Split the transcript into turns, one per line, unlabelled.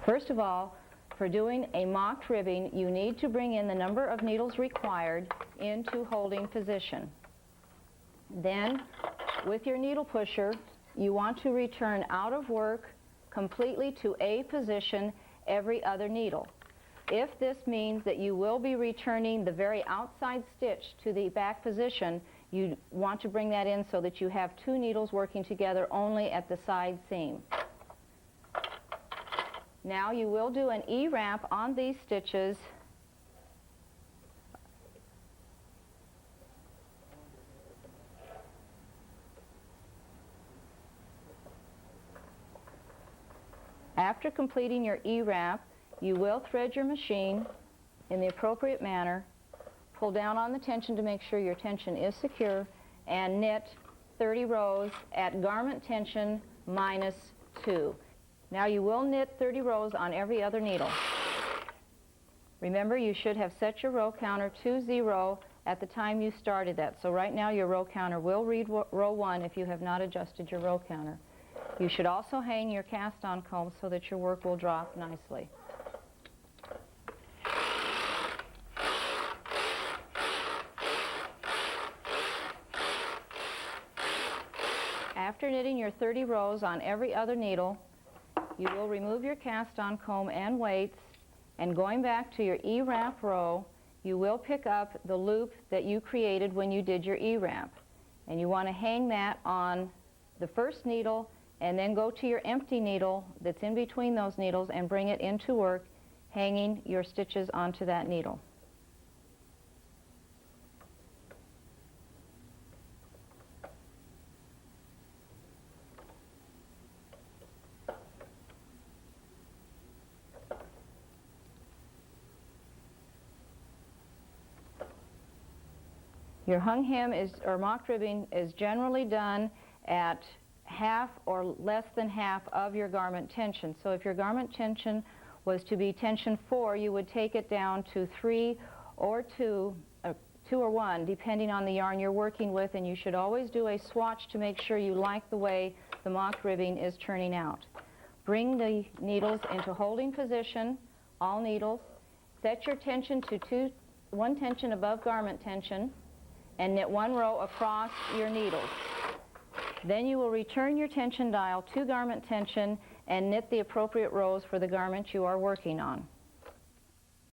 First of all, for doing a mocked ribbing, you need to bring in the number of needles required into holding position. Then, with your needle pusher, you want to return out of work completely to A position every other needle. If this means that you will be returning the very outside stitch to the back position, you want to bring that in so that you have two needles working together only at the side seam. Now you will do an E-wrap on these stitches After completing your E-wrap, you will thread your machine in the appropriate manner, pull down on the tension to make sure your tension is secure, and knit 30 rows at garment tension -2. Now you will knit 30 rows on every other needle. Remember, you should have set your row counter to 0 at the time you started that. So right now your row counter will read row 1 if you have not adjusted your row counter. You should also hang your cast-on comb so that your work will drop nicely. After knitting your 30 rows on every other needle, you will remove your cast-on comb and weights, and going back to your E-wrap row, you will pick up the loop that you created when you did your E-wrap. And you want to hang that on the first needle, and then go to your empty needle that's in between those needles and bring it into work, hanging your stitches onto that needle. Your hung hem or mock ribbing is generally done at half or less than half of your garment tension. So if your garment tension was to be tension 4, you would take it down to 3 or 2 or 1, depending on the yarn you're working with, and you should always do a swatch to make sure you like the way the mock ribbing is turning out. Bring the needles into holding position, all needles. Set your tension to 1 tension above garment tension, and knit 1 row across your needles. Then you will return your tension dial to garment tension and knit the appropriate rows for the garment you are working on.